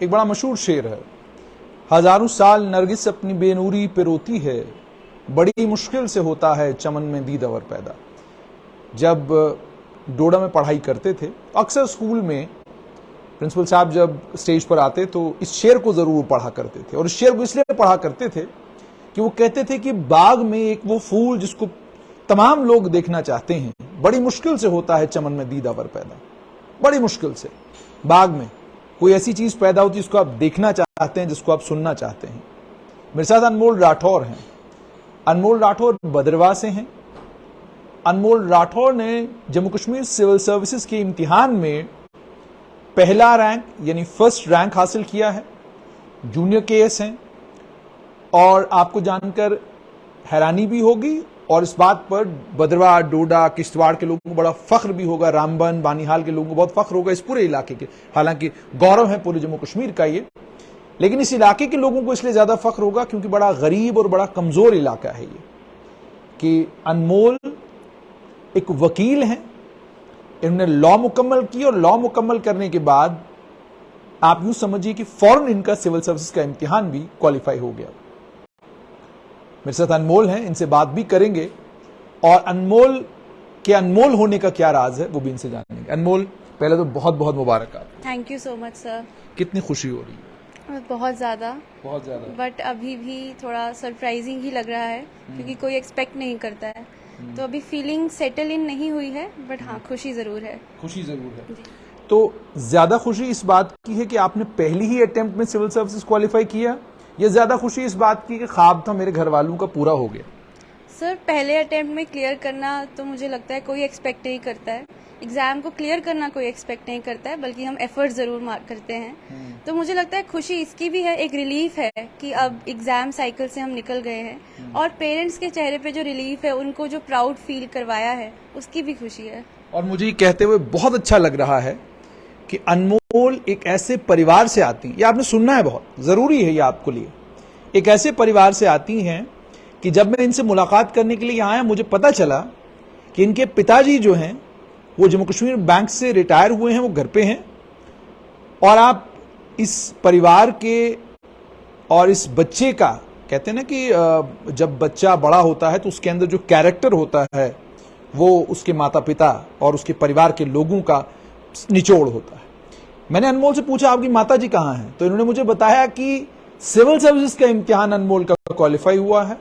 एक बड़ा मशहूर शेर है, हजारों साल नरगिस अपनी बेनूरी पे रोती है, बड़ी मुश्किल से होता है चमन में दीदावर पैदा। जब डोडा में पढ़ाई करते थे, अक्सर स्कूल में प्रिंसिपल साहब जब स्टेज पर आते तो इस शेर को जरूर पढ़ा करते थे। और इस शेर को इसलिए पढ़ा करते थे कि वो कहते थे कि बाग में एक वो फूल जिसको तमाम लोग देखना चाहते हैं, बड़ी मुश्किल से होता है चमन में दीदावर पैदा। बड़ी मुश्किल से बाग में कोई ऐसी चीज पैदा होती है जिसको आप देखना चाहते हैं, जिसको आप सुनना चाहते हैं। मेरे साथ अनमोल राठौर हैं। अनमोल राठौर भद्रवाह से हैं। अनमोल राठौर ने जम्मू कश्मीर सिविल सर्विसेज के इम्तिहान में पहला रैंक यानी फर्स्ट रैंक हासिल किया है। जूनियर केएस हैं और आपको जानकर हैरानी भी होगी और इस बात पर भद्रवाह, डोडा, किश्तवाड़ के लोगों को बड़ा फख्र भी होगा, रामबन, बानीहाल के लोगों को बहुत फख्र होगा इस पूरे इलाके के। हालांकि गौरव है पूरे जम्मू कश्मीर का ये, लेकिन इस इलाके के लोगों को इसलिए ज्यादा फख्र होगा क्योंकि बड़ा गरीब और बड़ा कमजोर इलाका है ये। कि अनमोल एक वकील हैं, इन्होंने लॉ मुकम्मल की और लॉ मुकम्मल करने के बाद आप यूं समझिए कि फौरन इनका सिविल सर्विसेज का इम्तिहान भी क्वालिफाई हो गया। मेरे साथ अनमोल हैं, इनसे बात भी करेंगे और अनमोल के अनमोल होने का क्या राज है वो भी इनसे जानेंगे। अनमोल, पहले तो बहुत बहुत मुबारक आपको। Thank you so much sir. कितनी खुशी हो रही है? बहुत ज़्यादा बट अभी भी थोड़ा सरप्राइजिंग ही लग रहा है क्योंकि कोई एक्सपेक्ट नहीं करता है। तो अभी फीलिंग सेटल इन नहीं हुई है, बट हाँ खुशी ज़रूर है। खुशी ज़रूर है। तो ज़्यादा खुशी इस बात की है कि आपने पहली ही अटेम्प्ट में सिविल सर्विसेज क्वालिफाई किया, या ज़्यादा खुशी इस बात की कि ख्वाब था मेरे घर वालों का पूरा हो गया? सर, पहले अटेम्प्ट में क्लियर करना तो मुझे लगता है कोई एक्सपेक्ट नहीं करता है। एग्जाम को क्लियर करना कोई एक्सपेक्ट नहीं करता है, बल्कि हम एफर्ट जरूर करते हैं। तो मुझे लगता है खुशी इसकी भी है, एक रिलीफ है कि अब एग्जाम साइकिल से हम निकल गए हैं और पेरेंट्स के चेहरे पे जो रिलीफ है, उनको जो प्राउड फील करवाया है, उसकी भी खुशी है। और मुझे ये कहते हुए बहुत अच्छा लग रहा है कि अनमोल एक ऐसे परिवार से आती हैं, ये आपने सुनना है, बहुत जरूरी है ये आपको लिए, एक ऐसे परिवार से आती हैं कि जब मैं इनसे मुलाकात करने के लिए यहाँ आया, मुझे पता चला कि इनके पिताजी जो हैं वो जम्मू कश्मीर बैंक से रिटायर हुए हैं, वो घर पे हैं। और आप इस परिवार के और इस बच्चे का, कहते हैं ना कि जब बच्चा बड़ा होता है तो उसके अंदर जो कैरेक्टर होता है वो उसके माता पिता और उसके परिवार के लोगों का निचोड़ होता है। मैंने अनमोल से पूछा आपकी माता जी कहाँ हैं, तो इन्होंने मुझे बताया कि सिविल सर्विसेज का इम्तिहान अनमोल का क्वालिफाई हुआ है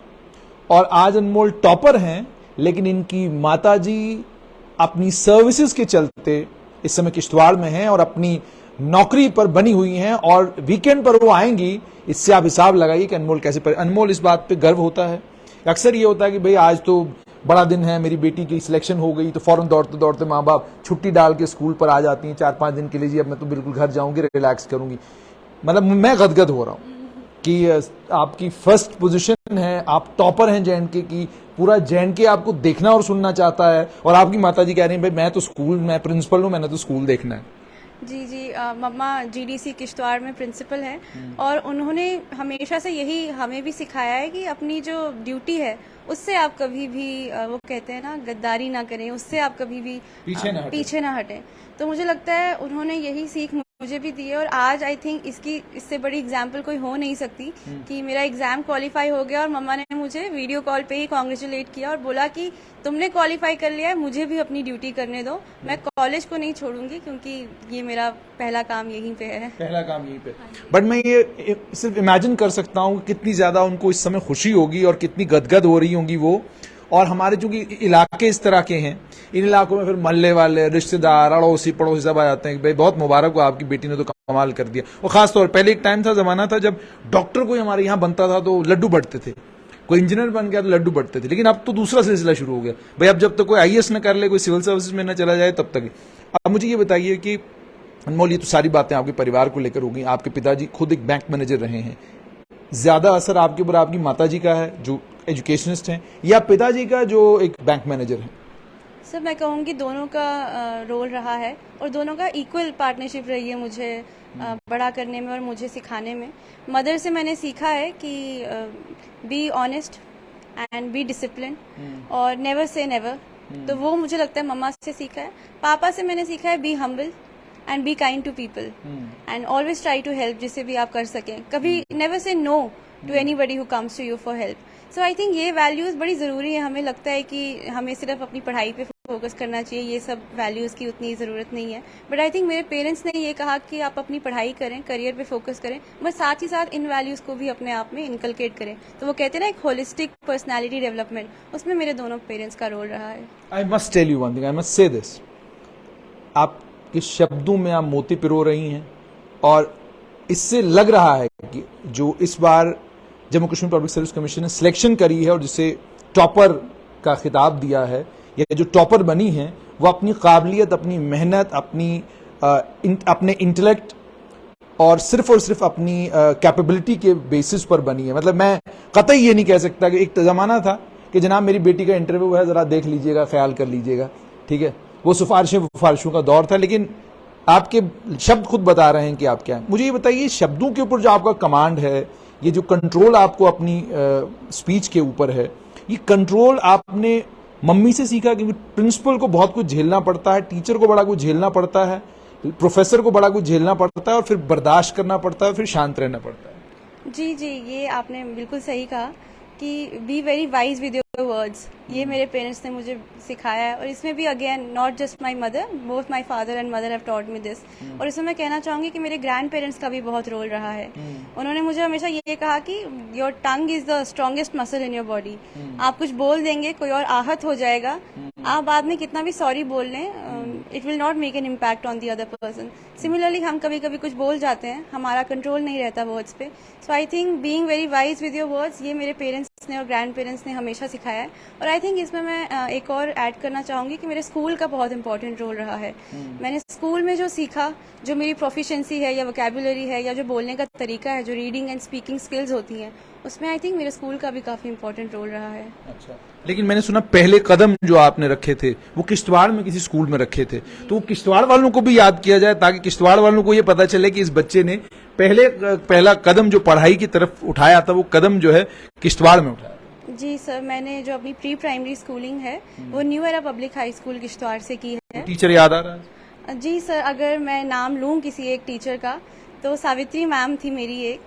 और आज अनमोल टॉपर हैं, लेकिन इनकी माता जी अपनी सर्विसेज के चलते इस समय किश्तवाड़ में हैं और अपनी नौकरी पर बनी हुई हैं और वीकेंड पर वो आएंगी। इससे आप हिसाब लगाइए कि अनमोल कैसे अनमोल इस बात पे गर्व होता है। अक्सर ये होता है कि भाई आज तो बड़ा दिन है, मेरी बेटी की सिलेक्शन हो गई, तो फौरन दौड़ते दौड़ते माँ बाप छुट्टी डाल के स्कूल पर आ जाती हैं 4-5 दिन के लिए। जी अब मैं तो बिल्कुल घर जाऊंगी, रिलैक्स करूंगी। मतलब मैं गदगद हो रहा हूँ कि आपकी फर्स्ट पोजीशन है, आप टॉपर हैं जे&के की, पूरा जे&के आपको देखना और सुनना चाहता है और आपकी माताजी कह रही हैं भाई मैं तो स्कूल, मैं प्रिंसिपल हूँ, मैंने तो स्कूल देखना है। जी मम्मा जीडीसी किश्तवाड़ में प्रिंसिपल हैं और उन्होंने हमेशा से यही हमें भी सिखाया है कि अपनी जो ड्यूटी है उससे आप कभी भी वो कहते हैं ना गद्दारी ना करें, उससे आप कभी भी पीछे ना हटें। तो मुझे लगता है उन्होंने यही सीख मुझे भी दी है और आज आई थिंक इससे बड़ी एग्जाम्पल कोई हो नहीं सकती कि मेरा एग्जाम क्वालिफाई हो गया और मम्मा ने मुझे वीडियो कॉल पे ही कॉन्ग्रेचुलेट किया और बोला कि तुमने क्वालिफाई कर लिया है, मुझे भी अपनी ड्यूटी करने दो, मैं कॉलेज को नहीं छोड़ूंगी क्योंकि ये मेरा पहला काम यहीं पे है। पहला काम यहीं पे। बट मैं ये सिर्फ इमेजिन कर सकता हूँ कितनी ज्यादा उनको इस समय खुशी होगी और कितनी गदगद हो रही होंगी वो। और हमारे चूंकि इलाके इस तरह के हैं, इन इलाकों में फिर मोहल्ले वाले, रिश्तेदार, अड़ोसी पड़ोसी सब आ जाते हैं कि भाई बहुत मुबारक हो, आपकी बेटी ने तो कमाल कर दिया। और खासतौर पहले एक टाइम था, जमाना था जब डॉक्टर कोई हमारे यहाँ बनता था तो लड्डू बंटते थे, कोई इंजीनियर बन गया तो लड्डू बंटते थे। लेकिन अब तो दूसरा सिलसिला शुरू हो गया, भाई अब जब तक कोई आईएएस न कर ले, कोई सिविल सर्विसेज में न चला जाए तब तक। अब मुझे ये बताइए कि अनमोल, ये तो सारी बातें आपके परिवार को लेकर हो गई, आपके पिताजी खुद एक बैंक मैनेजर रहे हैं, ज्यादा असर आपके ऊपर आपकी माताजी का है जो एजुकेशनिस्ट हैं या पिताजी का जो एक बैंक मैनेजर है? सर मैं कहूँगी दोनों का रोल रहा है और दोनों का इक्वल पार्टनरशिप रही है मुझे बड़ा करने में और मुझे सिखाने में। मदर से मैंने सीखा है कि be honest and be discipline और नेवर से नेवर, तो वो मुझे लगता है मम्मा से सीखा है। पापा से मैंने सीखा है be humble and be kind to people and always try to help जिससे भी आप कर सकें. कभी never say no to anybody who comes to you for help. So I think ये वैल्यूज बड़ी ज़रूरी है. हमें लगता है कि हमें सिर्फ अपनी पढ़ाई पे फोकस करना चाहिए, ये सब वैल्यूज़ की उतनी ज़रूरत नहीं है. बट आई थिंक मेरे पेरेंट्स ने ये कहा कि आप अपनी पढ़ाई करें, करियर पे फोकस करें, बट साथ ही साथ इन वैल्यूज़ को भी अपने आप में इनकलकेट करें. तो वो कहते हैं ना एक होलिस्टिक पर्सनैलिटी डेवलपमेंट, उसमें मेरे दोनों पेरेंट्स का रोल रहा है. I must tell you one thing, I must say this, आपके शब्दों में आप मोती पिरो रही हैं और इससे लग रहा है कि जो इस बार Jammu Kashmir public service commission ने सिलेक्शन करी है और जिसे टॉपर का खिताब दिया है, या जो टॉपर बनी है वो अपनी काबिलियत, अपनी मेहनत, अपने इंटेलेक्ट और सिर्फ अपनी कैपेबिलिटी के बेसिस पर बनी है. मतलब मैं कतई ये नहीं कह सकता कि एक जमाना था कि जनाब मेरी बेटी का इंटरव्यू है, जरा देख लीजिएगा, ख्याल कर लीजिएगा, ठीक है, वो सिफारिशों का दौर था. लेकिन आपके शब्द खुद बता रहे हैं कि आप क्या हैं. मुझे ये बताइए, शब्दों के ऊपर जो आपका कमांड है, ये जो कंट्रोल आपको अपनी स्पीच के ऊपर है, ये कंट्रोल आपने मम्मी से सीखा? क्योंकि प्रिंसिपल को बहुत कुछ झेलना पड़ता है, टीचर को बड़ा कुछ झेलना पड़ता है, प्रोफेसर को बड़ा कुछ झेलना पड़ता है, और फिर बर्दाश्त करना पड़ता है, फिर शांत रहना पड़ता है. जी जी, ये आपने बिल्कुल सही कहा कि be very wise with your words. ये मेरे पेरेंट्स ने मुझे सिखाया है. और इसमें भी again not just my mother, both my father and mother have taught me this. और इसमें मैं कहना चाहूंगी कि मेरे ग्रैंड पेरेंट्स का भी बहुत रोल रहा है. उन्होंने मुझे हमेशा ये कहा कि your tongue is the strongest muscle in your body. आप कुछ बोल देंगे, कोई और आहत हो जाएगा, आप बाद में कितना भी सॉरी बोल लें, it will not make an impact on the other person. Similarly हम कभी कभी कुछ बोल जाते हैं, हमारा कंट्रोल नहीं रहता वर्ड्स पे. So I think being very wise with your words, ये मेरे पेरेंट्स ने और ग्रैंड पेरेंट्स ने हमेशा सिखाया है. और आई थिंक इसमें मैं एक और ऐड करना चाहूंगी कि मेरे स्कूल का बहुत इंपॉर्टेंट रोल रहा है. मैंने स्कूल में जो सीखा, जो मेरी प्रोफिशिएंसी है या वोकैबुलरी है या जो बोलने का तरीका है, जो रीडिंग एंड स्पीकिंग स्किल्स होती हैं, उसमें आई थिंक मेरे स्कूल का भी काफी इंपॉर्टेंट रोल रहा है. अच्छा, लेकिन मैंने सुना पहले कदम जो आपने रखे थे वो किश्तवाड़ में किसी स्कूल में रखे थे, तो वो किश्तवाड़ वालों को भी याद किया जाए ताकि किश्तवाड़ वालों को ये पता चले कि इस बच्चे ने पहला कदम जो पढ़ाई की तरफ उठाया था, वो कदम जो है किश्तवाड़ में उठाया. जी सर, मैंने जो अपनी प्री प्राइमरी स्कूलिंग है वो new era public high school Kishtwar से की है. टीचर याद आ रहा है? जी सर, अगर मैं नाम लूं किसी एक टीचर का, तो सावित्री मैम थी मेरी एक.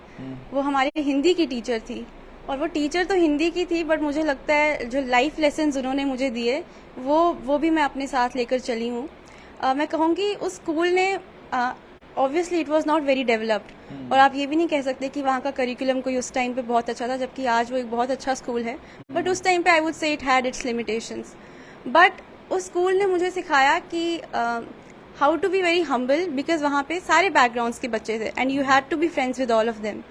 वो हमारी हिंदी की टीचर थी, और वो टीचर तो हिंदी की थी, बट मुझे लगता है जो लाइफ लेसन्स उन्होंने मुझे दिए वो भी मैं अपने साथ लेकर चली हूँ. मैं कहूँगी उस स्कूल ने obviously it was not very developed, और आप ये भी नहीं कह सकते कि वहाँ का करिकुलम कोई उस टाइम पे बहुत अच्छा था, जबकि आज वो एक बहुत अच्छा स्कूल है. बट उस टाइम पे I would say it had its limitations. But उस स्कूल ने मुझे सिखाया कि how to be very humble, because वहाँ पे सारे बैकग्राउंड्स के बच्चे थे and you had to be friends with all of them.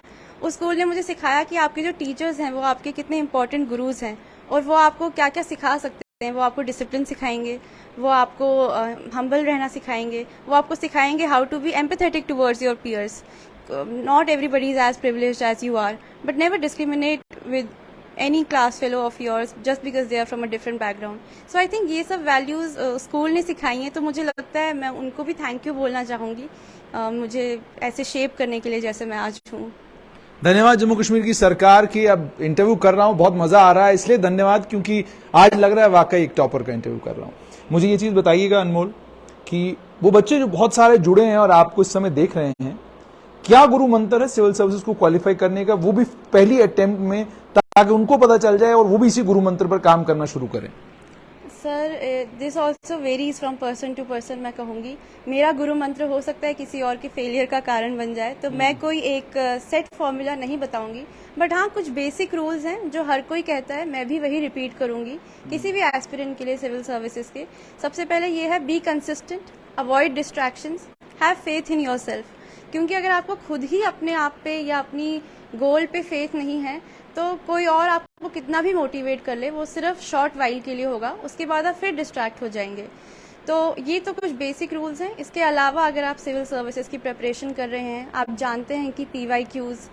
उस स्कूल ने मुझे सिखाया कि आपके जो टीचर्स हैं वो आपके कितने इंपॉर्टेंट गुरुज हैं, और वो आपको क्या क्या सिखा सकते हैं. वो आपको डिसिप्लिन सिखाएंगे, वो आपको हम्बल रहना सिखाएंगे, वो आपको सिखाएंगे how to be empathetic towards your peers. Not everybody is as privileged as you are, but never discriminate with any class fellow of yours just because they are from a different background. So I think ये सब values school ने सिखाई हैं, तो मुझे लगता है मैं उनको भी थैंक यू बोलना चाहूँगी मुझे ऐसे शेप करने के लिए जैसे मैं आज हूँ. धन्यवाद जम्मू कश्मीर की सरकार की. अब इंटरव्यू कर रहा हूँ, बहुत मजा आ रहा है, इसलिए धन्यवाद क्योंकि आज लग रहा है वाकई एक टॉपर का इंटरव्यू कर रहा हूँ. मुझे ये चीज बताइएगा अनमोल कि वो बच्चे जो बहुत सारे जुड़े हैं और आपको इस समय देख रहे हैं, क्या गुरु मंत्र है सिविल सर्विसेज को क्वालिफाई करने का, वो भी पहली अटेम्प्ट में, ताकि उनको पता चल जाए और वो भी इसी गुरु मंत्र पर काम करना शुरू करें? Sir, this also varies from person to person. मैं कहूँगी मेरा गुरु मंत्र हो सकता है किसी और के फेलियर का कारण बन जाए, तो मैं कोई एक सेट फॉर्मूला नहीं बताऊंगी. बट हाँ, कुछ बेसिक रूल्स हैं जो हर कोई कहता है, मैं भी वही रिपीट करूंगी किसी भी एस्पिरेंट के लिए सिविल सर्विसेज के. सबसे पहले ये है, be consistent, avoid distractions, have faith in yourself. क्योंकि अगर आपको खुद ही अपने आप पे या अपनी गोल पे फेथ नहीं है, तो कोई और आपको कितना भी मोटिवेट कर ले, वो सिर्फ शॉर्ट वाइल के लिए होगा, उसके बाद आप फिर डिस्ट्रैक्ट हो जाएंगे. तो ये तो कुछ बेसिक रूल्स हैं. इसके अलावा अगर आप सिविल सर्विसेज की प्रिपरेशन कर रहे हैं, आप जानते हैं कि PYQs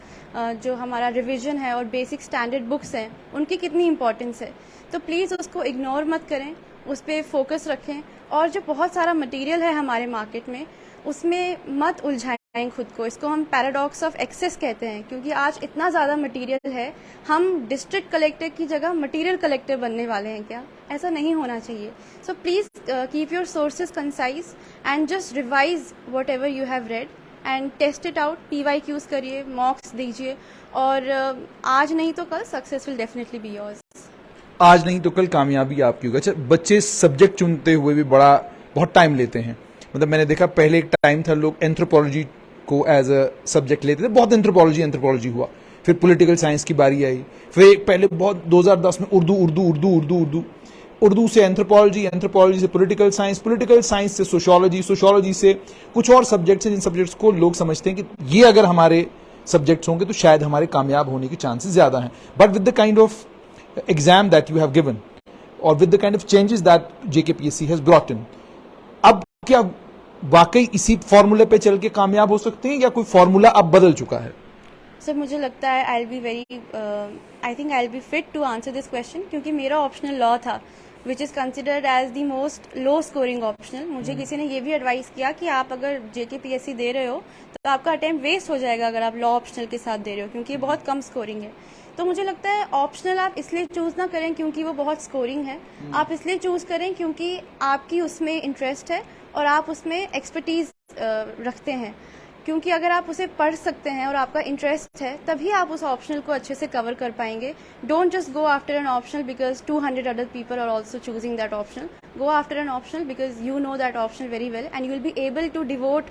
जो हमारा रिवीजन है और बेसिक स्टैंडर्ड बुक्स हैं, उनकी कितनी इंपॉर्टेंस है, तो प्लीज़ उसको इग्नोर मत करें, उस पर फोकस रखें. और जो बहुत सारा मटेरियल है हमारे मार्केट में, उसमें मत उलझाएं खुद को. इसको हम पैराडॉक्स ऑफ एक्सेस कहते हैं, क्योंकि आज इतना ज़्यादा मटेरियल है, हम डिस्ट्रिक्ट कलेक्टर की जगह मटेरियल कलेक्टर बनने वाले हैं क्या? ऐसा नहीं होना चाहिए. So please keep your sources concise and just revise whatever you have read and test it out. PYQs करिए, मॉक्स दीजिए, और आज नहीं तो कल success will definitely be yours. आज नहीं तो कल कामयाबी आपकी होगी. अच्छा, बच्चे सब्जेक्ट चुनते हुए भी बहुत टाइम लेते हैं. मतलब मैंने देखा पहले एक टाइम था लोग एंथ्रोपोलॉजी को एज अ सब्जेक्ट लेते थे, बहुत एंथ्रोपोलॉजी हुआ, फिर पॉलिटिकल साइंस की बारी आई, फिर पहले बहुत 2010 में उर्दू से एंथ्रोपोलॉजी से पॉलिटिकल साइंस से सोशियोलॉजी से कुछ और सब्जेक्ट्स हैं जिन सब्जेक्ट्स को लोग समझते हैं कि ये अगर हमारे सब्जेक्ट्स होंगे तो शायद हमारे कामयाब होने के चांसेस ज्यादा हैं. But with the kind of exam that you have given और with the kind of changes that JKPSC has brought in, अब क्या वाकई इसी फॉर्मूले पे चल के कामयाब हो सकते हैं या कोई फॉर्मूला अब बदल चुका है? सर मुझे लगता है I think I will be fit to answer this question, क्योंकि मेरा ऑप्शनल लॉ था which is considered as the most low scoring optional. मुझे किसी ने ये भी एडवाइस किया कि आप अगर JKPSC दे रहे हो तो आपका अटेम्प्ट वेस्ट हो जाएगा अगर आप लॉ ऑप्शनल के साथ दे रहे हो, क्योंकि ये बहुत कम स्कोरिंग है. तो मुझे लगता है ऑप्शनल आप इसलिए चूज ना करें क्योंकि वो बहुत स्कोरिंग है. आप इसलिए चूज करें क्योंकि आपकी उसमें इंटरेस्ट है और आप उसमें एक्सपर्टीज रखते हैं. क्योंकि अगर आप उसे पढ़ सकते हैं और आपका इंटरेस्ट है तभी आप उस ऑप्शनल को अच्छे से कवर कर पाएंगे. Don't just go after an optional because 200 other people are also choosing that optional. Go after an optional because you know that optional very well and you will be able to devote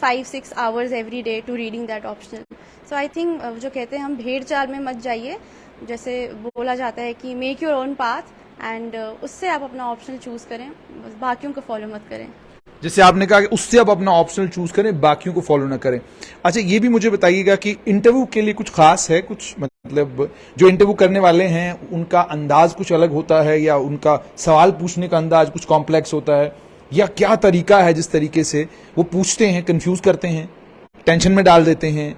5-6 hours every day to reading that optional. So I think जो कहते हैं हम भेड़ चाल में मत जाइए, जैसे बोला जाता है कि make your own path and उससे आप अपना ऑप्शनल चूज करें, बस बाकियों को फॉलो मत करें. जैसे आपने कहा कि उससे आप अपना ऑप्शनल चूज करें, बाकियों को फॉलो ना करें. अच्छा, ये भी मुझे बताइएगा कि इंटरव्यू के लिए कुछ खास है, कुछ मतलब जो इंटरव्यू करने वाले हैं उनका अंदाज कुछ अलग होता है या उनका सवाल पूछने का अंदाज कुछ कॉम्प्लेक्स होता है, या क्या तरीका है जिस तरीके से वो पूछते हैं, कंफ्यूज करते हैं, टेंशन में डाल देते हैं?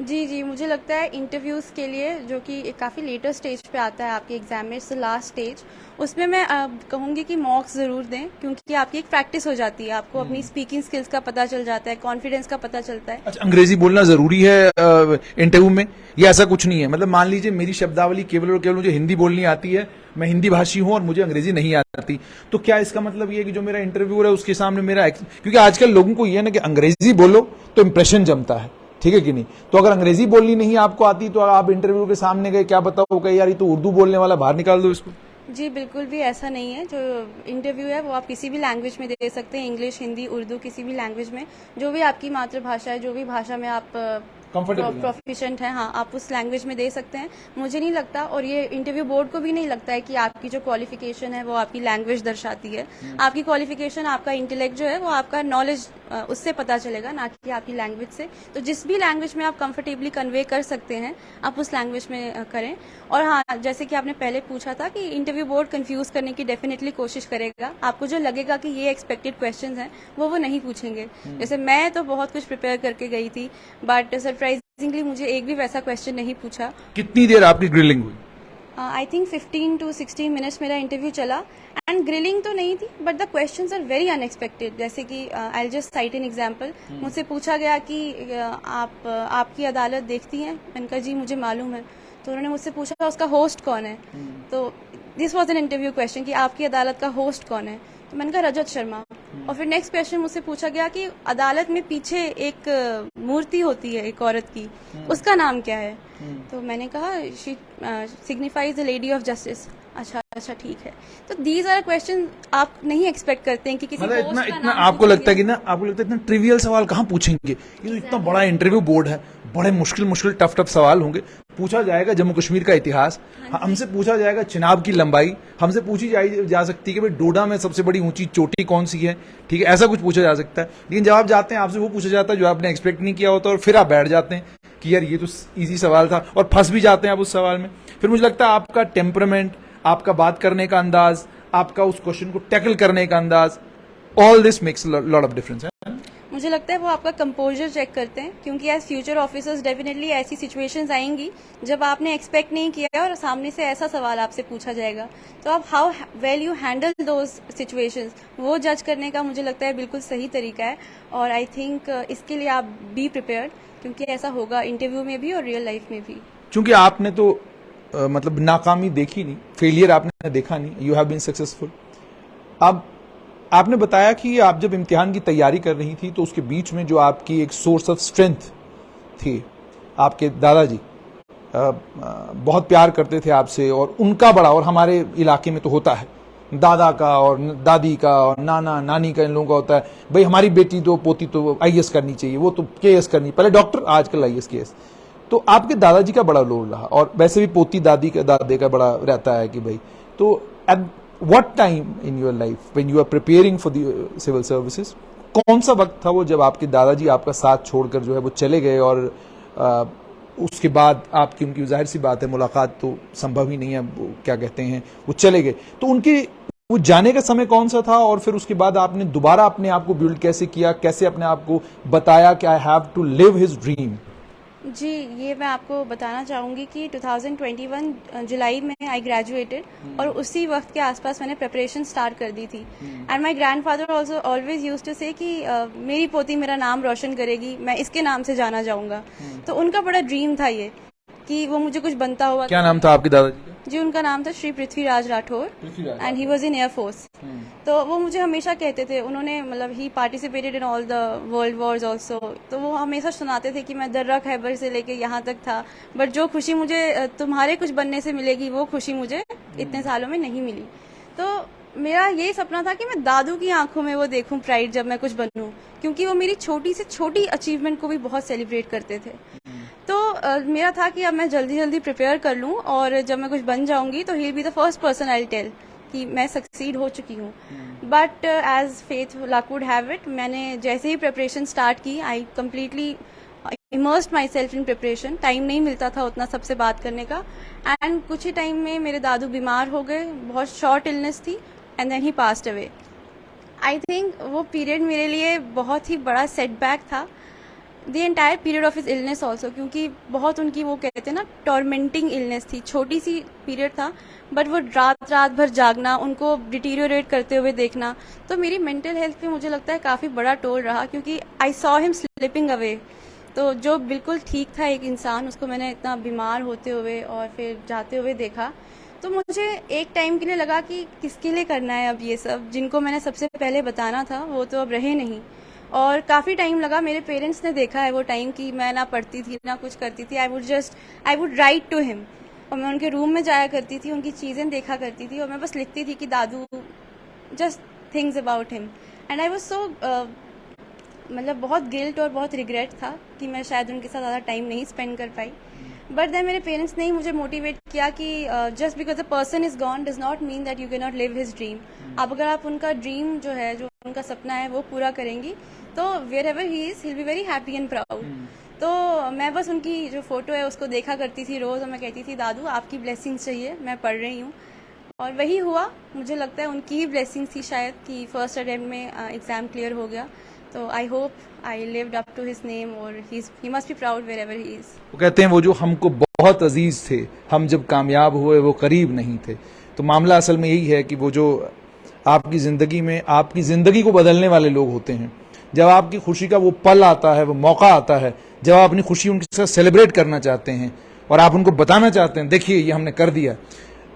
जी, मुझे लगता है इंटरव्यूज़ के लिए जो कि काफ़ी लेटर स्टेज पे आता है आपके एग्जाम में, इट्स द लास्ट स्टेज, उसमें मैं कहूँगी कि मॉक्स ज़रूर दें, क्योंकि आपकी एक प्रैक्टिस हो जाती है, आपको अपनी स्पीकिंग स्किल्स का पता चल जाता है, कॉन्फिडेंस का पता चलता है. अच्छा, अंग्रेजी बोलना जरूरी है इंटरव्यू में या ऐसा कुछ नहीं है? मतलब मान लीजिए मेरी शब्दावली केवल और केवल मुझे हिंदी बोलनी आती है, मैं हिंदी भाषी हूं और मुझे अंग्रेजी नहीं आती, तो क्या इसका मतलब ये है कि जो मेरा इंटरव्यूअर है उसके सामने क्योंकि आजकल लोगों को ये है ना कि अंग्रेजी बोलो तो इंप्रेशन जमता है, ठीक है कि नहीं? तो अगर अंग्रेजी बोलनी नहीं आपको आती तो आप इंटरव्यू के सामने गए, क्या बताओ कि यार ये तो उर्दू बोलने वाला, बाहर निकाल दो इसको. जी बिल्कुल भी ऐसा नहीं है. जो इंटरव्यू है वो आप किसी भी लैंग्वेज में दे सकते हैं, इंग्लिश, हिंदी, उर्दू, किसी भी लैंग्वेज में, जो भी आपकी मातृभाषा है, जो भी भाषा में आप प्रोफिशिएंट हैं, हाँ, आप उस लैंग्वेज में दे सकते हैं. मुझे नहीं लगता, और ये इंटरव्यू बोर्ड को भी नहीं लगता है कि आपकी जो क्वालिफिकेशन है वो आपकी लैंग्वेज दर्शाती है. आपकी क्वालिफिकेशन, आपका इंटेलेक्ट जो है वो आपका नॉलेज उससे पता चलेगा, ना कि आपकी लैंग्वेज से. तो जिस भी लैंग्वेज में आप कंफर्टेबली कन्वे कर सकते हैं आप उस लैंग्वेज में करें. और हाँ, जैसे कि आपने पहले पूछा था कि इंटरव्यू बोर्ड कंफ्यूज करने की डेफिनेटली कोशिश करेगा. आपको जो लगेगा कि ये एक्सपेक्टेड क्वेश्चंस हैं वो नहीं पूछेंगे. जैसे मैं तो बहुत कुछ प्रिपेयर करके गई थी, बट सरप्राइजिंगली मुझे एक भी वैसा क्वेश्चन नहीं पूछा. कितनी देर आपकी ग्रिलिंग हुई? आई थिंक 15 to 16 मिनट्स मेरा इंटरव्यू चला. एंड ग्रिलिंग तो नहीं थी, but the questions are very unexpected. जैसे कि I just cite an example. मुझसे पूछा गया कि आपकी अदालत देखती हैं? मैंने कहा जी मुझे मालूम है. तो उन्होंने मुझसे पूछा उसका होस्ट कौन है. तो this was an interview question कि आपकी अदालत का होस्ट कौन है. तो मैंने कहा रजत शर्मा. और फिर नेक्स्ट क्वेश्चन मुझसे पूछा गया कि अदालत में पीछे एक मूर्ति होती है एक औरत की, उसका नाम क्या है. तो मैंने कहा she signifies the lady of justice. अच्छा ठीक है. तो दीज आर क्वेश्चन आप नहीं एक्सपेक्ट करते हैं कि किसी मतलब इतना आपको लगता है कि ना, आपको लगता है इतना ट्रिवियल सवाल कहाँ पूछेंगे? ये तो इतना बड़ा इंटरव्यू बोर्ड है, बड़े मुश्किल टफ सवाल होंगे. पूछा जाएगा जम्मू कश्मीर का इतिहास, हमसे पूछा जाएगा चिनाब की लंबाई, हमसे पूछी जा सकती है कि भाई डोडा में सबसे बड़ी ऊंची चोटी कौन सी है, ठीक है, ऐसा कुछ पूछा जा सकता है. लेकिन जब आप जाते हैं आपसे वो पूछा जाता है जो आपने एक्सपेक्ट नहीं किया होता, और फिर आप बैठ जाते हैं कि यार ये तो इजी सवाल था, और फंस भी जाते हैं आप उस सवाल में. फिर मुझे लगता है आपका टेम्परामेंट, आपका बात करने का अंदाज, आपका उस क्वेश्चन को टैकल करने का अंदाज, all this makes lot of difference. मुझे लगता है वो आपका कंपोजर चेक करते हैं, क्योंकि एज फ्यूचर ऑफिसर्स डेफिनेटली ऐसी सिचुएशंस आएंगी जब आपने एक्सपेक्ट नहीं किया और सामने से ऐसा सवाल आपसे पूछा जाएगा. तो आप how well you handle those situations, वो जज करने का मुझे लगता है बिल्कुल सही तरीका है. और आई थिंक इसके लिए आप बी प्रिपेयर्ड, क्योंकि ऐसा होगा इंटरव्यू में भी और रियल लाइफ में भी. चूंकि आपने तो मतलब नाकामी देखी नहीं, फेलियर आपने देखा नहीं, यू हैव बीन सक्सेसफुल। अब आपने बताया कि आप जब इम्तिहान की तैयारी कर रही थी तो उसके बीच में जो आपकी एक सोर्स ऑफ स्ट्रेंथ थी, आपके दादाजी बहुत प्यार करते थे आपसे, और उनका बड़ा, और हमारे इलाके में तो होता है दादा का और दादी का और नाना नानी का, इन लोगों का होता है भाई हमारी बेटी तो पोती तो आईएएस करनी चाहिए, वो तो केएस करनी, पहले डॉक्टर आजकल आईएएस केएस। तो आपके दादाजी का बड़ा रोल रहा, और वैसे भी पोती दादी का दादे का बड़ा रहता है कि भाई। तो at what time in your life when you are preparing for the civil services, कौन सा वक्त था वो जब आपके दादाजी आपका साथ छोड़कर जो है वो चले गए, और उसके बाद आपकी उनकी जाहिर सी बात है मुलाकात तो संभव ही नहीं है, वो क्या कहते हैं वो चले गए, तो उनके वो जाने का समय कौन सा था, और फिर उसके बाद आपने दोबारा अपने आप को बिल्ड कैसे किया, कैसे अपने आप को बताया कि I have to live his dream? जी, ये मैं आपको बताना चाहूँगी कि 2021 जुलाई में आई ग्रेजुएटेड, और उसी वक्त के आसपास मैंने प्रिपरेशन स्टार्ट कर दी थी। And my grandfather also always used to say कि मेरी पोती मेरा नाम रोशन करेगी, मैं इसके नाम से जाना जाऊँगा। तो उनका बड़ा ड्रीम था ये कि वो मुझे कुछ बनता हुआ। क्या नाम था आपके दादाजी का? जी, उनका नाम था Shri Prithviraj Rathore, and he was in air force. तो वो मुझे हमेशा कहते थे, उन्होंने मतलब he participated in all the world wars also, तो वो हमेशा सुनाते थे कि मैं दर्रा खैबर से लेके यहाँ तक था, बट जो खुशी मुझे तुम्हारे कुछ बनने से मिलेगी वो खुशी मुझे इतने सालों में नहीं मिली। तो मेरा यही सपना था कि मैं दादू की आंखों में वो देखूं प्राइड जब मैं कुछ बनूं, क्योंकि वो मेरी छोटी से छोटी अचीवमेंट को भी बहुत सेलिब्रेट करते थे। तो मेरा था कि अब मैं जल्दी जल्दी प्रिपेयर कर लूं, और जब मैं कुछ बन जाऊंगी तो he will be the first person I will tell कि मैं सक्सीड हो चुकी हूँ। But as faith luck would have it, मैंने जैसे ही प्रिपरेशन स्टार्ट की, I completely immersed myself in preparation. Time नहीं मिलता था उतना सबसे बात करने का, एंड कुछ ही टाइम में मेरे दादू बीमार हो गए, बहुत शॉर्ट इलनेस थी, and then he passed away. I think वो पीरियड मेरे लिए बहुत ही बड़ा सेटबैक था, the entire period of his illness also, क्योंकि बहुत उनकी वो कहते हैं ना टॉर्मेंटिंग इलनेस थी। छोटी सी पीरियड था, बट वो रात भर जागना, उनको डिटीरियोरेट करते हुए देखना, तो मेरी मेंटल हेल्थ पे मुझे लगता है काफ़ी बड़ा टोल रहा, क्योंकि I saw him slipping away. तो जो बिल्कुल ठीक था एक इंसान, उसको मैंने इतना बीमार होते हुए और फिर जाते हुए देखा, तो मुझे एक टाइम के लिए लगा कि किसके लिए करना है अब ये सब, जिनको मैंने सबसे पहले बताना था वो तो अब रहे नहीं। और काफ़ी टाइम लगा, मेरे पेरेंट्स ने देखा है वो टाइम कि मैं ना पढ़ती थी ना कुछ करती थी, I would write to him, और मैं उनके रूम में जाया करती थी, उनकी चीज़ें देखा करती थी, और मैं बस लिखती थी कि दादू just things about him. And I was so मतलब बहुत गिल्ट और बहुत रिग्रेट था कि मैं शायद उनके साथ ज़्यादा टाइम नहीं स्पेंड कर पाई। बट देन मेरे पेरेंट्स ने ही मुझे मोटिवेट किया कि just because the person is gone does not mean that you can not live his dream. अब अगर आप उनका ड्रीम जो है, जो उनका सपना है वो पूरा करेंगी, तो wherever he is he will be very happy and proud. तो मैं बस उनकी जो फोटो है उसको देखा करती थी रोज़, और मैं कहती थी दादू आपकी ब्लेसिंग्स चाहिए, मैं पढ़ रही हूँ। और वही हुआ, मुझे लगता है उनकी ही ब्लेसिंग्स थी शायद कि फर्स्ट अटेम्प्ट में एग्ज़ाम क्लियर हो गया। तो I hope I lived up to his name, और he must be proud wherever he is. वो कहते हैं वो जो हमको बहुत अजीज थे, हम जब कामयाब हुए वो करीब नहीं थे। तो मामला असल में यही है कि वो जो आपकी ज़िंदगी में आपकी ज़िंदगी को बदलने वाले लोग होते हैं, जब आपकी खुशी का वो पल आता है, वो मौका आता है, जब आप अपनी खुशी उनके साथ सेलिब्रेट करना चाहते हैं और आप उनको बताना चाहते हैं देखिए ये हमने कर दिया,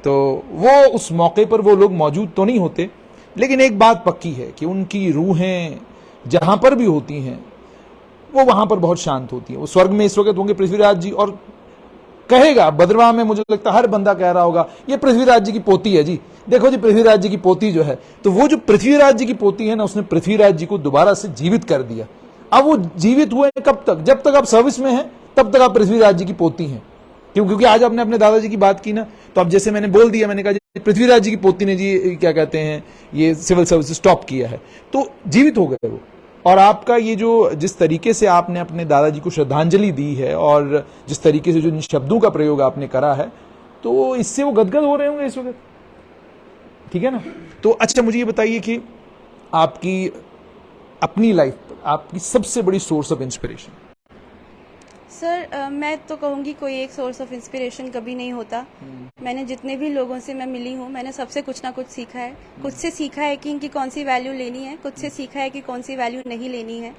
तो वो उस मौके पर वो लोग मौजूद तो नहीं होते, लेकिन एक बात पक्की है कि उनकी रूहें जहां पर भी होती हैं वो वहां पर बहुत शांत होती है। वो स्वर्ग में इस वक्त होंगे पृथ्वीराज जी, और कहेगा बद्रवाह में, मुझे लगता है हर बंदा कह रहा होगा ये पृथ्वीराज जी की पोती है जी, देखो जी पृथ्वीराज जी की पोती जो है। तो वो जो पृथ्वीराज जी की पोती है ना, उसने पृथ्वीराज जी को दोबारा से जीवित कर दिया। अब वो जीवित हुए कब तक? जब तक आप सर्विस में हैं तब तक आप पृथ्वीराज जी की पोती हैं। क्योंकि आज आपने अपने दादाजी की बात की ना, तो अब जैसे मैंने बोल दिया, मैंने कहा पृथ्वीराज जी की पोती ने जी क्या कहते हैं ये सिविल सर्विस स्टॉप किया है, तो जीवित हो गए वो। और आपका ये जो जिस तरीके से आपने अपने दादाजी को श्रद्धांजलि दी है और जिस तरीके से जो इन शब्दों का प्रयोग आपने करा है, तो इससे वो गदगद हो रहे होंगे इस वक्त, ठीक है ना? तो अच्छा मुझे ये बताइए कि आपकी अपनी लाइफ पर आपकी सबसे बड़ी सोर्स ऑफ इंस्पिरेशन? सर मैं तो कहूँगी कोई एक सोर्स ऑफ इंस्पिरेशन कभी नहीं होता। मैंने जितने भी लोगों से मैं मिली हूँ, मैंने सबसे कुछ ना कुछ सीखा है। कुछ से सीखा है कि इनकी कौन सी वैल्यू लेनी है, कुछ से सीखा है कि कौन सी वैल्यू नहीं लेनी है।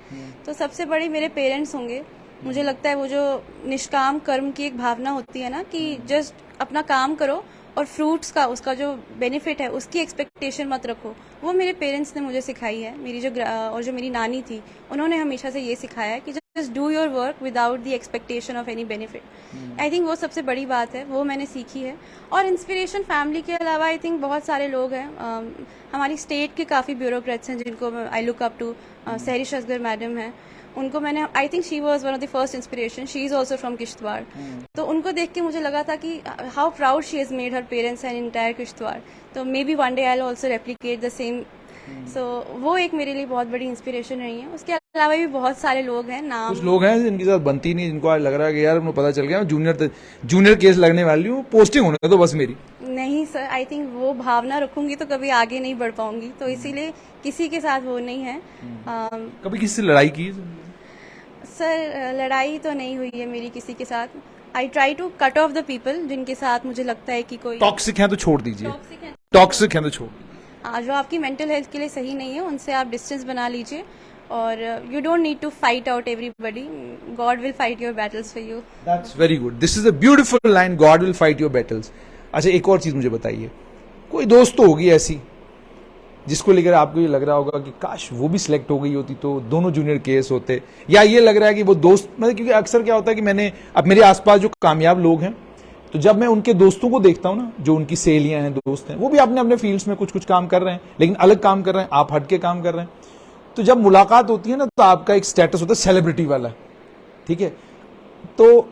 तो सबसे बड़ी मेरे पेरेंट्स होंगे, मुझे लगता है वो जो निष्काम कर्म की एक भावना होती है ना कि जस्ट अपना काम करो और फ्रूट्स का उसका जो बेनिफिट है उसकी एक्सपेक्टेशन मत रखो, वो मेरे पेरेंट्स ने मुझे सिखाई है। मेरी और जो मेरी नानी थी उन्होंने हमेशा से ये सिखाया है कि just do your work without the expectation of any benefit. I think वो सबसे बड़ी बात है, वो मैंने सीखी है। और इंस्पिरेशन फैमिली के अलावा आई थिंक बहुत सारे लोग हैं। हमारी स्टेट के काफ़ी ब्यूरोक्रेट्स हैं जिनको I look up to. Sehrish Asgar madam है, उनको मैंने I think she was one of the first inspiration. She is also from Kishtwar. तो उनको देख के मुझे लगा था कि how proud she has made her parents and entire Kishtwar. तो maybe one day I will also replicate the same. So वो एक मेरे लिए बहुत बड़ी इंस्पिरेशन रही है। उसके अलावा भी बहुत सारे लोग हैं, नाम कुछ लोग हैं जिनके साथ बनती नहीं, जिनको आज लग रहा है कि यार मुझे पता चल गया जूनियर केस लगने वाली हूँ, पोस्टिंग होने तो बस मेरी। नहीं सर, आई थिंक वो भावना रखूंगी तो कभी आगे नहीं बढ़ पाऊंगी, तो इसीलिए किसी के साथ वो नहीं है। कभी किसी से लड़ाई की? सर लड़ाई तो नहीं हुई है मेरी किसी के साथ। I try to cut off the people जिनके साथ मुझे लगता है कि कोई टॉक्सिक है तो छोड़ दीजिए, टॉक्सिक है तो छोड़ दीजिए। जो आपकी मेंटल हेल्थ के लिए सही नहीं है उनसे आप डिस्टेंस बना लीजिए। और you don't need to fight out everybody, God will fight your battles for you. That's very good, this is a beautiful line, God will fight your battles. अच्छा, एक और चीज मुझे बताइए, कोई दोस्त तो होगी ऐसी जिसको लेकर आपको ये लग रहा होगा कि काश वो भी सिलेक्ट हो गई होती तो दोनों जूनियर केस होते, या ये लग रहा है कि वो दोस्त, मतलब क्योंकि अक्सर क्या होता है कि अब मेरे आसपास जो कामयाब लोग हैं, तो जब मैं उनके दोस्तों को देखता हूं ना, जो उनकी सहेलियां हैं, दोस्त हैं, वो भी अपने अपने फील्ड्स में कुछ कुछ काम कर रहे हैं, लेकिन अलग काम कर रहे हैं, आप हटके काम कर रहे हैं, तो जब मुलाकात होती है ना तो आपका एक स्टेटस होता है सेलिब्रिटी वाला, ठीक है। तो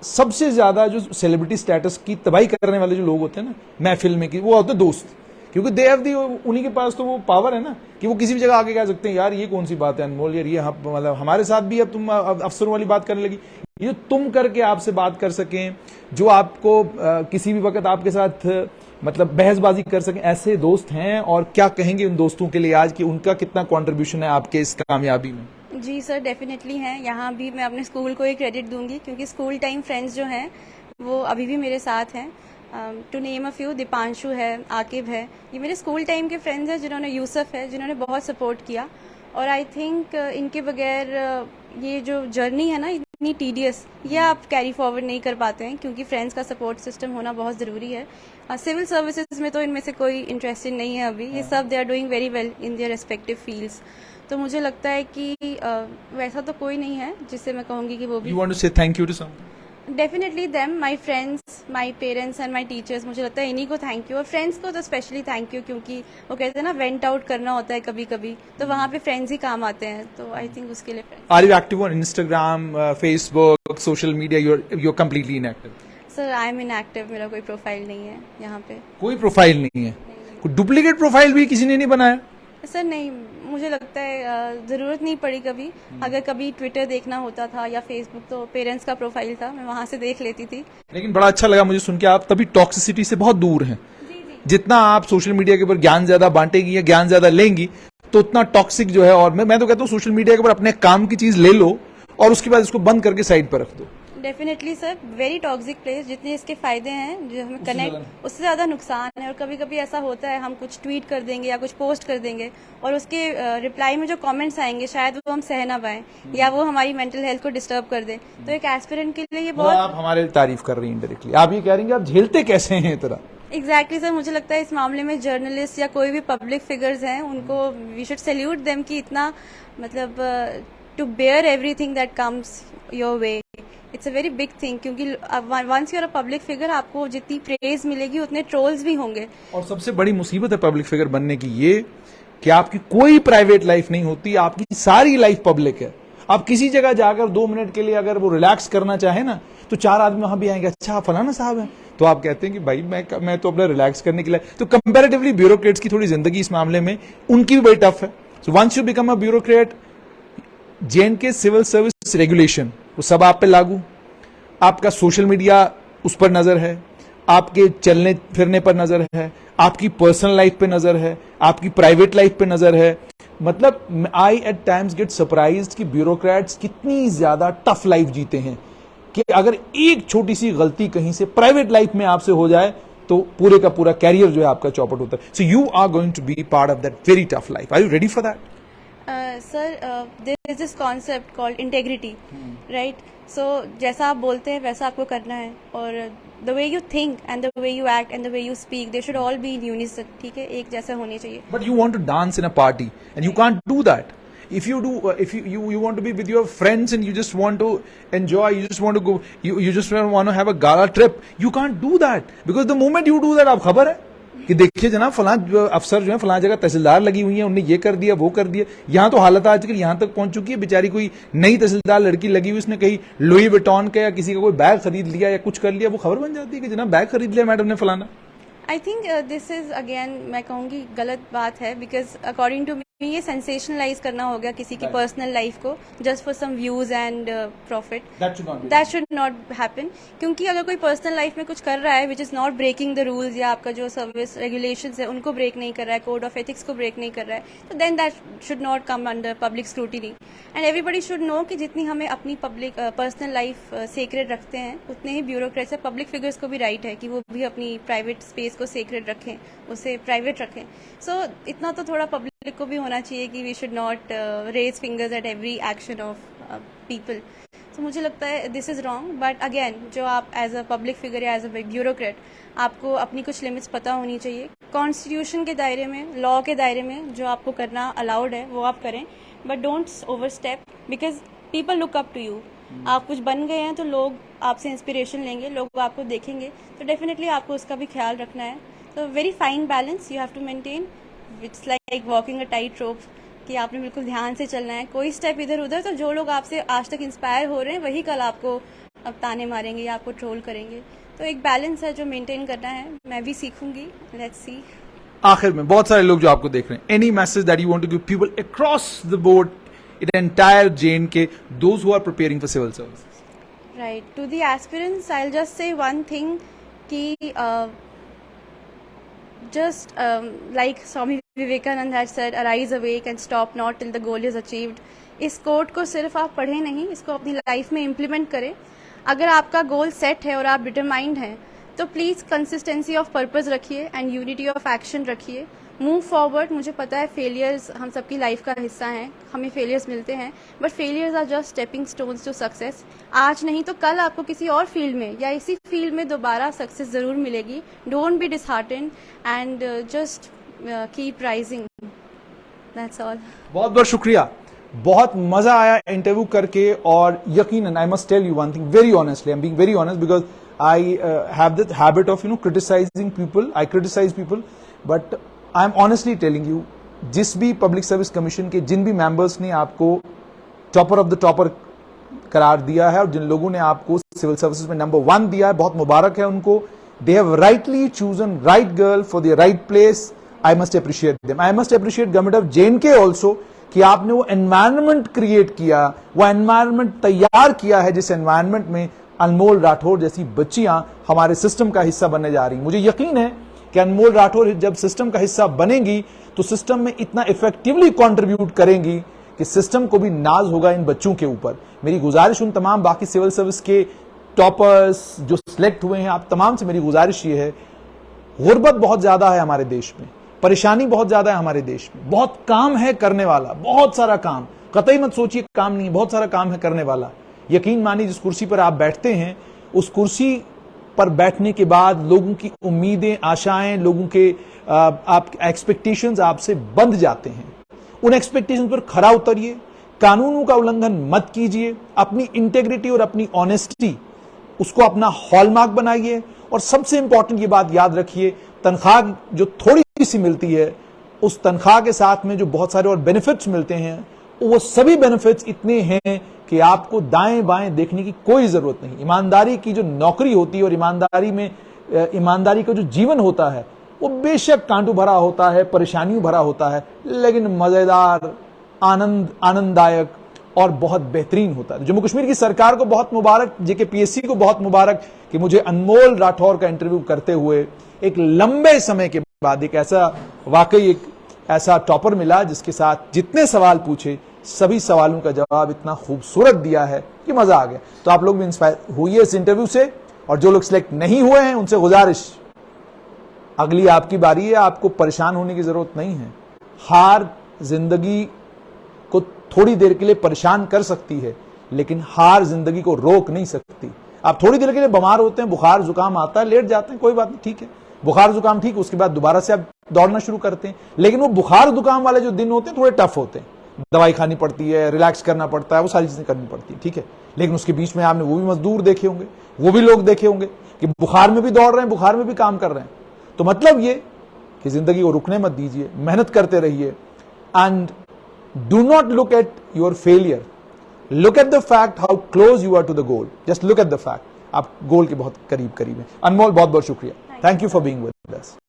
सबसे ज्यादा जो सेलिब्रिटी स्टेटस की तबाही करने वाले जो लोग होते हैं ना महफिल में, की वो होते हैं दोस्त, क्योंकि दे हैव दी, उन्हीं के पास तो वो पावर है ना कि वो किसी भी जगह आके कह सकते हैं यार ये कौन सी बात है अनमोल, यार ये मतलब हमारे साथ भी अब तुम अफसरों वाली बात करने लगी, ये तुम करके आपसे बात कर सकें, जो आपको किसी भी वक्त आपके साथ मतलब बहसबाजी कर सकें, ऐसे दोस्त हैं। और क्या कहेंगे उन दोस्तों के लिए आज कि उनका कितना कंट्रीब्यूशन है आपके इस कामयाबी में? जी सर, डेफिनेटली हैं। यहाँ भी मैं अपने स्कूल को ही क्रेडिट दूंगी क्योंकि स्कूल टाइम फ्रेंड्स जो हैं वो अभी भी मेरे साथ हैं। To name a few, Deepanshu है, आकिब है, ये मेरे स्कूल टाइम के फ्रेंड्स हैं जिन्होंने, यूसुफ है जिन्होंने बहुत सपोर्ट किया। और आई थिंक इनके बगैर ये जो जर्नी है ना इतनी टीडियस, ये आप कैरी फॉरवर्ड नहीं कर पाते हैं क्योंकि फ्रेंड्स का सपोर्ट सिस्टम होना बहुत ज़रूरी है। सिविल सर्विसेज में तो इनमें से कोई इंटरेस्टेड नहीं है अभी, ये सब they are doing very well in their respective fields. तो मुझे लगता है कि वैसा तो कोई नहीं है जिससे मैं कहूँगी कि वो भी। You want to say thank you to someone? Definitely them, my friends, my parents and my teachers. मुझे लगता है इन्हीं को थैंक यू, और फ्रेंड्स को तो स्पेशली थैंक यू क्योंकि वो कहते हैं ना वेंट आउट करना होता है कभी कभी, तो वहाँ पे फ्रेंड्स ही काम आते हैं। तो आई थिंक उसके लिए friends. Are you active on Instagram, Facebook, social media? You're completely inactive. Sir I am inactive, मेरा कोई प्रोफाइल नहीं है यहाँ पे। कोई प्रोफाइल नहीं है? कोई डुप्लीकेट प्रोफाइल भी किसी ने नहीं बनाया? सर नहीं, मुझे लगता है ज़रूरत नहीं पड़ी कभी। अगर कभी ट्विटर देखना होता था या फेसबुक तो पेरेंट्स का प्रोफाइल था, मैं वहाँ से देख लेती थी। लेकिन बड़ा अच्छा लगा मुझे सुन के, आप तभी टॉक्सिसिटी से बहुत दूर हैं। जितना आप सोशल मीडिया के ऊपर ज्ञान ज्यादा बांटेगी या ज्ञान ज्यादा लेंगी तो उतना टॉक्सिक जो है, और मैं तो कहता हूँ सोशल मीडिया के ऊपर अपने काम की चीज ले लो और उसके बाद इसको बंद करके साइड पर रख दो। Definitely sir, very toxic place. जितने इसके फायदे हैं जो हमें कनेक्ट, उससे ज्यादा नुकसान है। और कभी कभी ऐसा होता है हम कुछ ट्वीट कर देंगे या कुछ पोस्ट कर देंगे और उसके रिप्लाई में जो कमेंट्स आएंगे शायद वो हम सह ना पाएं या वो हमारी मेंटल हेल्थ को डिस्टर्ब कर दे। तो एक एस्पिरेंट के लिए ये बहुत। आप हमारे तारीफ कर रही हैं डायरेक्टली, आप ये कह रही हैं आप झेलते कैसे हैं इतना? एग्जैक्टली सर, मुझे लगता है इस मामले में जर्नलिस्ट या कोई भी पब्लिक फिगर्स हैं उनको वी शुड सैल्यूट देम कि इतना मतलब to bear everything that comes your way. It's a very big thing क्योंकि once you are a public figure आपको जितनी प्रेज मिलेगी उतने ट्रोल्स भी होंगे। और सबसे बड़ी मुसीबत है पब्लिक फिगर बनने की ये कि आपकी कोई प्राइवेट लाइफ नहीं होती, आपकी सारी लाइफ पब्लिक है। आप किसी जगह जाकर 2 मिनट के लिए अगर वो रिलैक्स करना चाहे ना तो 4 आदमी वहां भी आएंगे, अच्छा फलाना साहब है, तो आप कहते हैं कि भाई मैं तो अपना रिलैक्स करने के लिए। तो कंपैरेटिवली ब्यूरोक्रेट्स की थोड़ी जिंदगी इस मामले में उनकी भी बड़ी टफ है। So once you become a bureaucrat, J N K civil service regulation वो सब आप पे लागू, आपका सोशल मीडिया उस पर नजर है, आपके चलने फिरने पर नजर है, आपकी पर्सनल लाइफ पे नजर है, आपकी प्राइवेट लाइफ पे नजर है। मतलब आई एट टाइम्स गेट सरप्राइज्ड कि ब्यूरोक्रेट्स कितनी ज्यादा टफ लाइफ जीते हैं कि अगर एक छोटी सी गलती कहीं से प्राइवेट लाइफ में आपसे हो जाए तो पूरे का पूरा कैरियर जो है आपका चौपट होता है। So you are going to be part of that very tough life. Are you ready for that? Sir there is this concept called integrity, right? So जैसा आप बोलते हैं वैसा आपको करना है, और the way you think and the way you act and the way you speak, they should all be in unison, ठीक है? एक जैसा होने चाहिए. But you want to dance in a party and you can't do that. If you do, if you want to be with your friends and you just want to enjoy, you just want to go, you just want to have a gala trip, you can't do that because the moment you do that, आप खबर है कि देखिए जनाब फलां अफसर जो है फलां जगह तहसीलदार लगी हुई है, उन्होंने ये कर दिया वो कर दिया. यहाँ तो हालत आजकल यहाँ तक पहुंच चुकी है, बेचारी कोई नई तहसीलदार लड़की लगी हुई, उसने कहीं लुई विटॉन का या किसी का कोई बैग खरीद लिया या कुछ कर लिया, वो खबर बन जाती है कि जनाब बैग खरीद लिया मैडम ने फलाना. I think this is again, मैं कहूँगी गलत बात है, बिकॉज अकॉर्डिंग टू मी ये सेंसेशनलाइज करना हो गया किसी की पर्सनल लाइफ को just for some views and profit. That should not happen, क्योंकि अगर कोई पर्सनल लाइफ में कुछ कर रहा है which is not breaking the rules, या आपका जो सर्विस रेगुलेशंस है उनको ब्रेक नहीं कर रहा है, कोड ऑफ एथिक्स को ब्रेक नहीं कर रहा है, तो then that should not come under public scrutiny. And everybody should know कि जितनी हमें अपनी पब्लिक पर्सनल लाइफ सेक्रेट रखते हैं, उतने ही ब्यूरोक्रेट्स या पब्लिक फिगर्स को भी राइट है कि वो भी अपनी प्राइवेट स्पेस को सेक्रेट रखें, उसे प्राइवेट रखें. सो इतना तो थोड़ा पब्लिक को भी होना चाहिए कि we should not raise fingers at every action of people. तो मुझे लगता है this is wrong. But again, जो आप एज अ पब्लिक फिगर या एज अ ब्यूरोक्रेट, आपको अपनी कुछ लिमिट्स पता होनी चाहिए. कॉन्स्टिट्यूशन के दायरे में, लॉ के दायरे में जो आपको करना अलाउड है वो आप करें, but don't overstep, because people look up to you. आप कुछ बन गए हैं तो लोग आपसे इंस्पिरेशन लेंगे, लोग आपको देखेंगे, तो डेफिनेटली आपको उसका भी ख्याल रखना है. तो very fine balance you have to maintain. It's like walking a tight rope, कि आपने बिल्कुल ध्यान से चलना है. कोई स्टेप इधर उधर तो जो लोग आपसे आज तक इंस्पायर हो रहे हैं वही कल आपको अब ताने मारेंगे या आपको ट्रोल करेंगे. तो एक बैलेंस है जो मेंटेन करना है. मैं भी सीखूंगी, लेट्स सी. आखिर में बहुत सारे लोग जो आपको देख रहे हैं, any message that you want to give people across the board in entire JNK, those who are preparing for civil service? Right, to the aspirants I will just say one thing कि just like Swami Vivekanand had said, arise awake and stop not till the goal is achieved. इस coat को सिर्फ आप पढ़ें नहीं, इसको अपनी life में इम्प्लीमेंट करें. अगर आपका गोल सेट है और आप डिटरमाइंड हैं, तो प्लीज़ कंसिस्टेंसी ऑफ पर्पस रखिए एंड यूनिटी ऑफ एक्शन रखिए. Move forward. मुझे पता है फेलियर्स हम सबकी लाइफ का हिस्सा हैं, हमें फेलियर्स मिलते हैं, but failures are just stepping stones to success. आज नहीं तो कल आपको किसी और फील्ड में या इसी फील्ड में दोबारा सक्सेस ज़रूर मिलेगी. Don't be disheartened and just keep rising. That's all. बहुत बहुत शुक्रिया, बहुत मजा आया इंटरव्यू करके. और यकीनन I must tell you one thing very honestly, I am being very honest, because I have this habit of criticising people. I criticise people, but I am honestly telling you, जिस भी public service commission के जिन भी members ने आपको topper of the topper करार दिया है और जिन लोगों ने आपको सिविल सर्विसेज में नंबर 1 दिया है, बहुत मुबारक है उनको. They have rightly chosen right girl for the right place. I must appreciate them. I must appreciate government of JNK also कि आपने वो एनवायरनमेंट क्रिएट किया, वो एनवायरनमेंट तैयार किया है जिस एनवायरनमेंट में अनमोल राठौर जैसी बच्चियां हमारे सिस्टम का हिस्सा बनने जा रही. मुझे यकीन है कि अनमोल राठौर जब सिस्टम का हिस्सा बनेंगी तो सिस्टम में इतना इफेक्टिवली कंट्रीब्यूट करेंगी कि सिस्टम को भी नाज होगा इन बच्चों के ऊपर. मेरी गुजारिश उन तमाम बाकी सिविल सर्विस के टॉपर्स जो सिलेक्ट हुए हैं, आप तमाम से मेरी गुजारिश ये है, गुर्बत बहुत ज्यादा है हमारे देश में, परेशानी बहुत ज्यादा है हमारे देश में, बहुत काम है करने वाला, बहुत सारा काम. कतई मत सोचिए काम नहीं, बहुत सारा काम है करने वाला. यकीन मानिए जिस कुर्सी पर आप बैठते हैं, उस कुर्सी पर बैठने के बाद लोगों की उम्मीदें, आशाएं, लोगों के आप एक्सपेक्टेशंस आपसे बंध जाते हैं. उन एक्सपेक्टेशंस पर खरा उतरिए, कानूनों का उल्लंघन मत कीजिए, अपनी इंटेग्रिटी और अपनी ऑनेस्टी उसको अपना हॉलमार्क बनाइए. और सबसे इंपॉर्टेंट ये बात याद रखिए, तनख्वाह जो थोड़ी सी मिलती है, उस तनख्वाह के साथ में जो बहुत सारे और बेनिफिट्स मिलते हैं, वो सभी बेनिफिट्स इतने हैं कि आपको दाएं बाएं देखने की कोई जरूरत नहीं. ईमानदारी की जो नौकरी होती है और ईमानदारी का जो जीवन होता है, वो बेशक कांटू भरा होता है, परेशानियों भरा होता है, लेकिन मजेदार, आनंददायक और बहुत बेहतरीन होता है. जम्मू कश्मीर की सरकार को बहुत मुबारक, JKPSC को बहुत मुबारक कि मुझे अनमोल राठौर का इंटरव्यू करते हुए एक लंबे समय के बाद एक ऐसा टॉपर मिला जिसके साथ जितने सवाल पूछे सभी सवालों का जवाब इतना खूबसूरत दिया है कि मजा आ गया. तो आप लोग भी इंस्पायर हुई इस इंटरव्यू से, और जो लोग सिलेक्ट नहीं हुए हैं उनसे गुजारिश, अगली आपकी बारी है, आपको परेशान होने की जरूरत नहीं है. हार जिंदगी थोड़ी देर के लिए परेशान कर सकती है, लेकिन हार जिंदगी को रोक नहीं सकती। आप थोड़ी देर के लिए बीमार होते हैं, बुखार जुकाम आता है, लेट जाते हैं, कोई बात नहीं, ठीक है, बुखार जुकाम ठीक, उसके बाद दोबारा से आप दौड़ना शुरू करते हैं। लेकिन वो बुखार जुकाम वाले जो दिन होते हैं थोड़े टफ होते हैं, दवाई खानी पड़ती है, रिलैक्स करना पड़ता है, वो सारी चीजें करनी पड़ती है, ठीक है। लेकिन उसके बीच में आपने वो भी मजदूर देखे होंगे, वो भी लोग देखे होंगे कि बुखार में भी दौड़ रहे हैं, बुखार में भी काम कर रहे हैं। तो मतलब ये कि जिंदगी को रुकने मत दीजिए, मेहनत करते रहिए, and do not look at your failure, look at the fact how close you are to the goal. Just look at the fact, आप गोल के बहुत करीब करीब हैं। अनमोल, बहुत बहुत शुक्रिया, thank you for being with us.